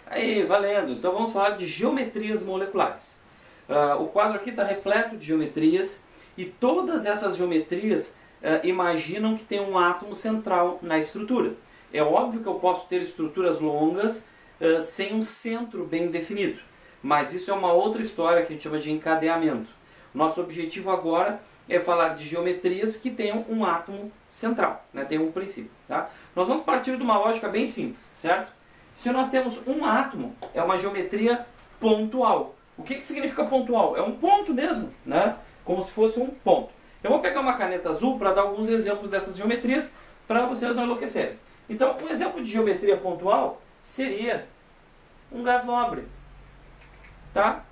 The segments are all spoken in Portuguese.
Aí, valendo. Então vamos falar de geometrias moleculares. O quadro aqui está repleto de geometrias e todas essas geometrias imaginam que tem um átomo central na estrutura. É óbvio que eu posso ter estruturas longas sem um centro bem definido, mas isso é uma outra história que a gente chama de encadeamento. Nosso objetivo agora é falar de geometrias que tenham um átomo central, né? Tem um princípio. Tá? Nós vamos partir de uma lógica bem simples, certo? Se nós temos um átomo, é uma geometria pontual. O que significa pontual? É um ponto mesmo, né? Como se fosse um ponto. Eu vou pegar uma caneta azul para dar alguns exemplos dessas geometrias para vocês não enlouquecerem. Então, um exemplo de geometria pontual seria um gás nobre. Tá?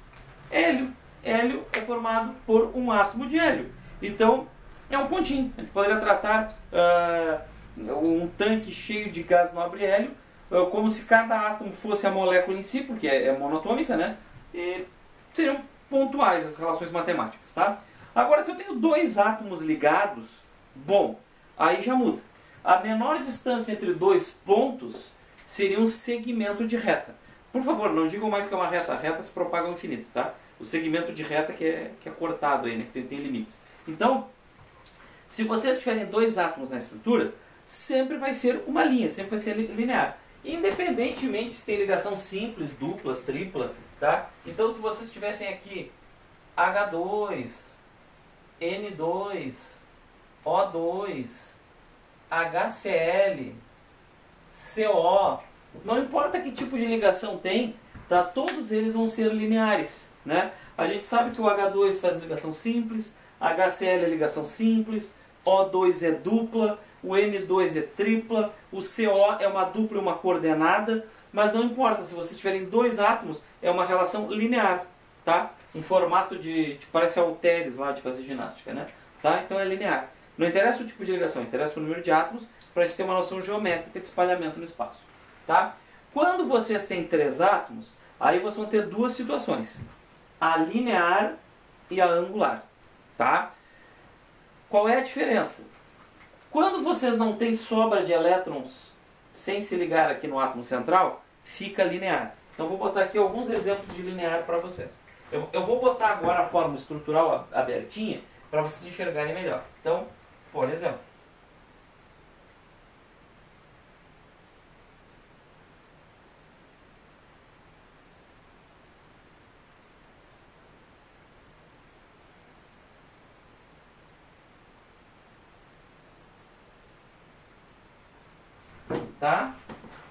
Hélio. Hélio é formado por um átomo de hélio. Então, é um pontinho. A gente poderia tratar um tanque cheio de gás nobre hélio como se cada átomo fosse a molécula em si, porque é monatômica, né? E seriam pontuais as relações matemáticas, tá? Agora, se eu tenho dois átomos ligados, bom, aí já muda. A menor distância entre dois pontos seria um segmento de reta. Por favor, não digam mais que é uma reta. A reta se propaga ao infinito, tá? O segmento de reta que é cortado aí, né? Que tem limites. Então, se vocês tiverem dois átomos na estrutura, sempre vai ser uma linha, sempre vai ser linear. Independentemente se tem ligação simples, dupla, tripla, tá? Então, se vocês tivessem aqui H2, N2, O2, HCl, CO, não importa que tipo de ligação tem, tá? Todos eles vão ser lineares, né? A gente sabe que o H2 faz ligação simples, HCl é ligação simples, O2 é dupla, o N2 é tripla, o CO é uma dupla e uma coordenada, mas não importa, se vocês tiverem dois átomos, é uma relação linear, tá? Em formato de parece halteres lá de fazer ginástica, né? Tá? Então é linear. Não interessa o tipo de ligação, interessa o número de átomos para a gente ter uma noção geométrica de espalhamento no espaço, tá? Quando vocês têm três átomos, aí vocês vão ter duas situações, a linear e a angular, tá? Qual é a diferença? Quando vocês não têm sobra de elétrons sem se ligar aqui no átomo central, fica linear. Então vou botar aqui alguns exemplos de linear para vocês. Eu vou botar agora a forma estrutural abertinha para vocês enxergarem melhor. Então, por exemplo, tá?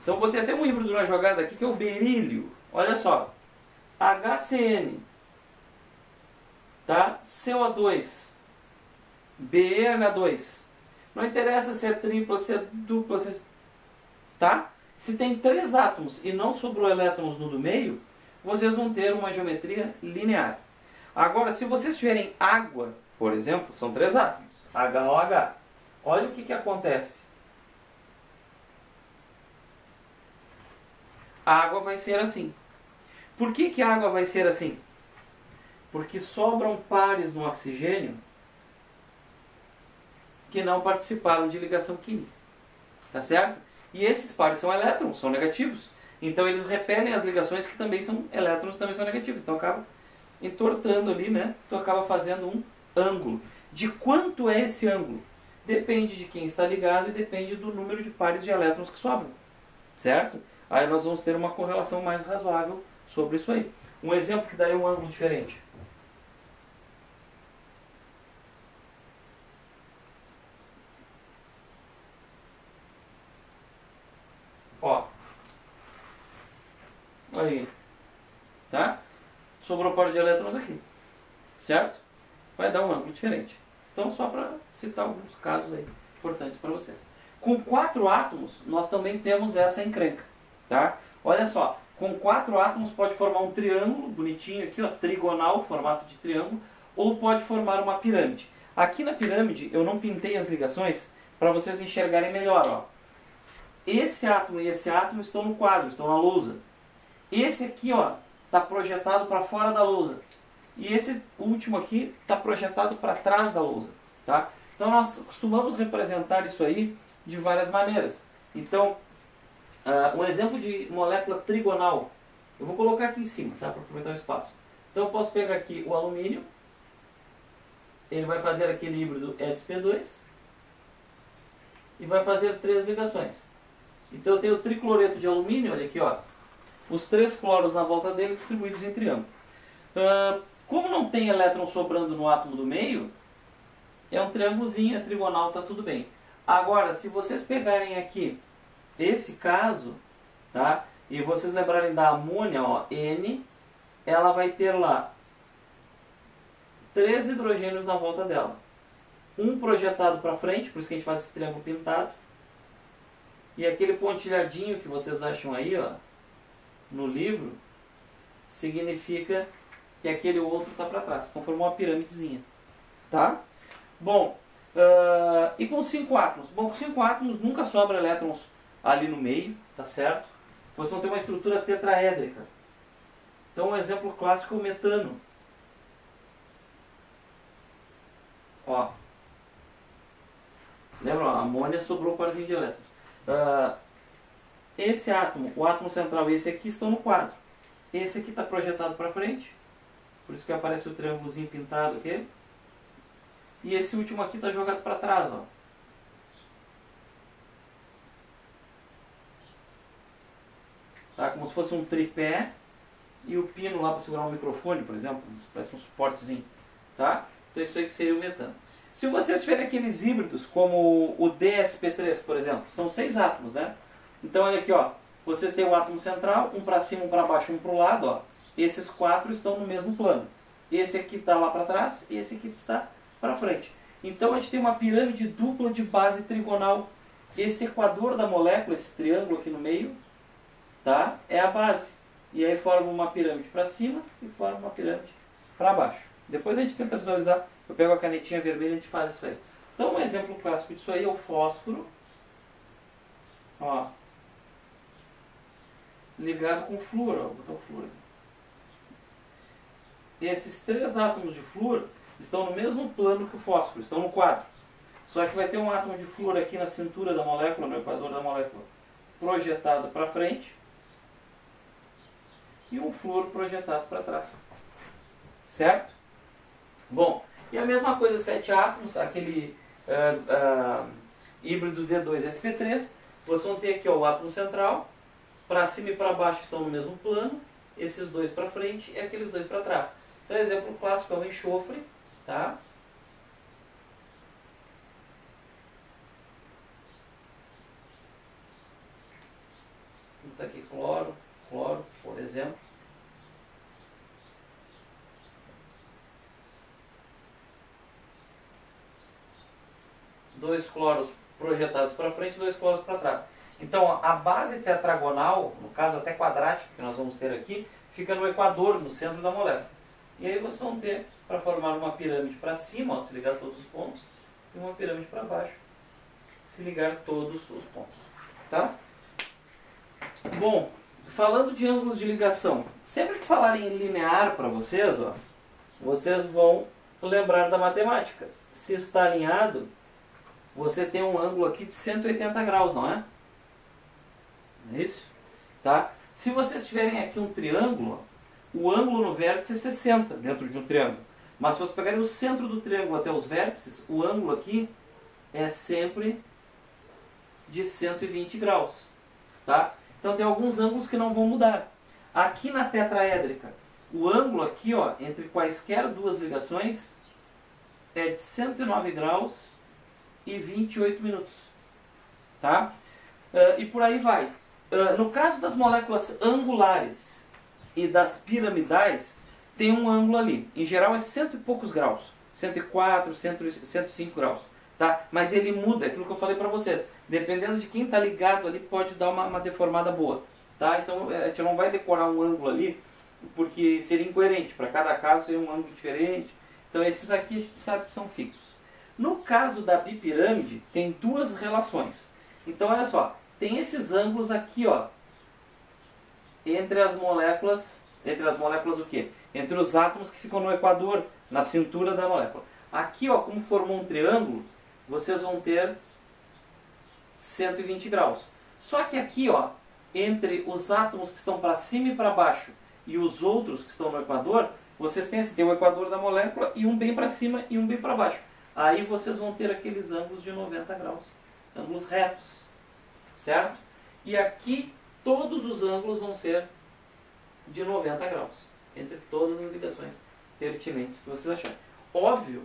Então eu botei até um híbrido na jogada aqui que é o berílio. Olha só. HCN, tá? CO2, BeH2. Não interessa se é tripla, se é dupla, se é... tá? Se tem três átomos e não sobrou elétrons no do meio, vocês vão ter uma geometria linear. Agora, se vocês tiverem água, por exemplo, são três átomos, HOH. Olha o que acontece. A água vai ser assim. Por que a água vai ser assim? Porque sobram pares no oxigênio que não participaram de ligação química. Tá certo? E esses pares são elétrons, são negativos. Então eles repelem as ligações que também são elétrons, também são negativos. Então acaba entortando ali, né? Então acaba fazendo um ângulo. De quanto é esse ângulo? Depende de quem está ligado e depende do número de pares de elétrons que sobram. Certo? Aí nós vamos ter uma correlação mais razoável sobre isso aí. Um exemplo que daria um ângulo diferente. Ó. Aí. Tá? Sobrou par de elétrons aqui. Certo? Vai dar um ângulo diferente. Então, só para citar alguns casos aí importantes para vocês. Com 4 átomos, nós também temos essa encrenca. Tá? Olha só. Com 4 átomos pode formar um triângulo bonitinho aqui, ó, trigonal, formato de triângulo, ou pode formar uma pirâmide. Aqui na pirâmide eu não pintei as ligações para vocês enxergarem melhor. Ó. Esse átomo e esse átomo estão no quadro, estão na lousa. Esse aqui está projetado para fora da lousa. E esse último aqui está projetado para trás da lousa. Tá? Então nós costumamos representar isso aí de várias maneiras. Então, Um exemplo de molécula trigonal. Eu vou colocar aqui em cima, tá? Para aproveitar o espaço. Então eu posso pegar aqui o alumínio. Ele vai fazer aquele híbrido sp2. E vai fazer 3 ligações. Então eu tenho o tricloreto de alumínio, olha aqui, ó. Os 3 cloros na volta dele distribuídos em triângulo. Como não tem elétron sobrando no átomo do meio, é um triângulozinho, é trigonal, tá tudo bem. Agora, se vocês pegarem aqui esse caso, tá? E vocês lembrarem da amônia, ó, N, ela vai ter lá 3 hidrogênios na volta dela. Um projetado para frente, por isso que a gente faz esse triângulo pintado. E aquele pontilhadinho que vocês acham aí, ó, no livro, significa que aquele outro está para trás. Então formou uma pirâmidezinha. Tá? Bom, e com 5 átomos? Bom, com 5 átomos nunca sobra elétrons ali no meio, tá certo? Vocês vão ter uma estrutura tetraédrica. Então um exemplo clássico é o metano. Ó. Lembra? A amônia sobrou um parzinho de elétrons. Esse átomo, o átomo central e esse aqui estão no quadro. Esse aqui está projetado para frente. Por isso que aparece o triângulozinho pintado aqui. E esse último aqui está jogado para trás, ó. Tá? Como se fosse um tripé e o pino lá para segurar um microfone, por exemplo. Parece um suportezinho. Tá? Então isso aí que seria o metano. Se vocês tiverem aqueles híbridos, como o DSP3, por exemplo, são 6 átomos, né? Então olha aqui, ó. Vocês têm o átomo central, um para cima, um para baixo, um para o lado, ó. Esses 4 estão no mesmo plano. Esse aqui está lá para trás e esse aqui está para frente. Então a gente tem uma pirâmide dupla de base trigonal. Esse equador da molécula, esse triângulo aqui no meio, tá? É a base. E aí forma uma pirâmide para cima e forma uma pirâmide para baixo. Depois a gente tenta visualizar. Eu pego a canetinha vermelha e a gente faz isso aí. Então um exemplo clássico disso aí é o fósforo. Ó. Ligado com flúor. Ó. Vou botar o flúor aqui. Esses 3 átomos de flúor estão no mesmo plano que o fósforo, estão no quadro. Só que vai ter um átomo de flúor aqui na cintura da molécula, no equador da molécula, projetado para frente, e um flúor projetado para trás. Certo? Bom, e a mesma coisa, 7 átomos, aquele híbrido D2sp3, vocês vão ter aqui ó, o átomo central, para cima e para baixo estão no mesmo plano, esses 2 para frente e aqueles 2 para trás. Então, exemplo clássico é o enxofre, tá? Está aqui cloro, por exemplo. Dois cloros projetados para frente, 2 cloros para trás. Então, a base tetragonal, no caso até quadrática, que nós vamos ter aqui, fica no equador, no centro da molécula. E aí vocês vão ter, para formar uma pirâmide para cima, ó, se ligar todos os pontos, e uma pirâmide para baixo, se ligar todos os pontos. Tá? Bom, falando de ângulos de ligação, sempre que falarem em linear para vocês, ó, vocês vão lembrar da matemática. Se está alinhado, vocês têm um ângulo aqui de 180 graus, não é? É isso? Tá? Se vocês tiverem aqui um triângulo, o ângulo no vértice é 60 dentro de um triângulo. Mas se vocês pegarem o centro do triângulo até os vértices, o ângulo aqui é sempre de 120 graus. Tá? Então tem alguns ângulos que não vão mudar. Aqui na tetraédrica, o ângulo aqui, ó, entre quaisquer duas ligações é de 109 graus e 28 minutos. Tá? E por aí vai. No caso das moléculas angulares e das piramidais, tem um ângulo ali. Em geral é 100 e poucos graus. 104, 105 graus. Tá? Mas ele muda, é aquilo que eu falei para vocês. Dependendo de quem está ligado ali, pode dar uma deformada boa. Tá? Então a gente não vai decorar um ângulo ali, porque seria incoerente. Para cada caso seria um ângulo diferente. Então esses aqui a gente sabe que são fixos. No caso da bipirâmide, tem 2 relações. Então olha só, tem esses ângulos aqui, ó, entre as moléculas o quê? Entre os átomos que ficam no equador, na cintura da molécula. Aqui, ó, como formou um triângulo, vocês vão ter 120 graus. Só que aqui, ó, entre os átomos que estão para cima e para baixo e os outros que estão no equador, vocês têm, tem o equador da molécula e um bem para cima e um bem para baixo. Aí vocês vão ter aqueles ângulos de 90 graus, ângulos retos, certo? E aqui todos os ângulos vão ser de 90 graus, entre todas as ligações pertinentes que vocês acharem. Óbvio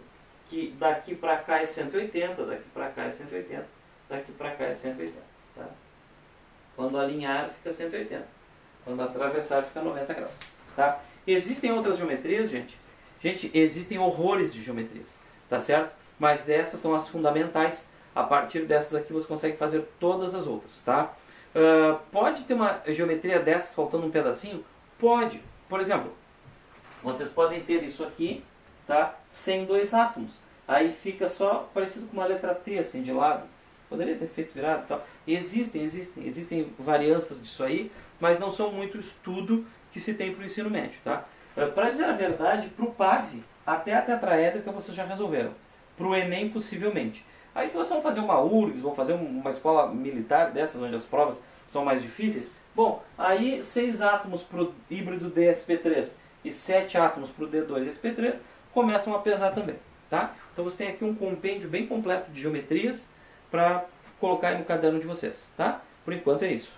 que daqui para cá é 180, daqui para cá é 180, daqui para cá é 180. Tá? Quando alinhar fica 180, quando atravessar fica 90 graus. Tá? Existem outras geometrias, gente? Gente, existem horrores de geometrias, tá certo? Mas essas são as fundamentais. A partir dessas aqui você consegue fazer todas as outras, tá? Pode ter uma geometria dessas faltando um pedacinho? Pode. Por exemplo, vocês podem ter isso aqui, tá? Sem dois átomos. Aí fica só parecido com uma letra T, assim, de lado. Poderia ter feito virado e tal. Existem variâncias disso aí, mas não são muito estudo que se tem para o ensino médio, tá? Para dizer a verdade, para o PAV, até a tetraédrica vocês já resolveram. Para o Enem, possivelmente. Aí se vocês vão fazer uma URGS, vão fazer uma escola militar dessas, onde as provas são mais difíceis, bom, aí 6 átomos para o híbrido DSP3 e 7 átomos para o D2SP3 começam a pesar também, tá? Então você tem aqui um compêndio bem completo de geometrias para colocar aí no caderno de vocês, tá? Por enquanto é isso.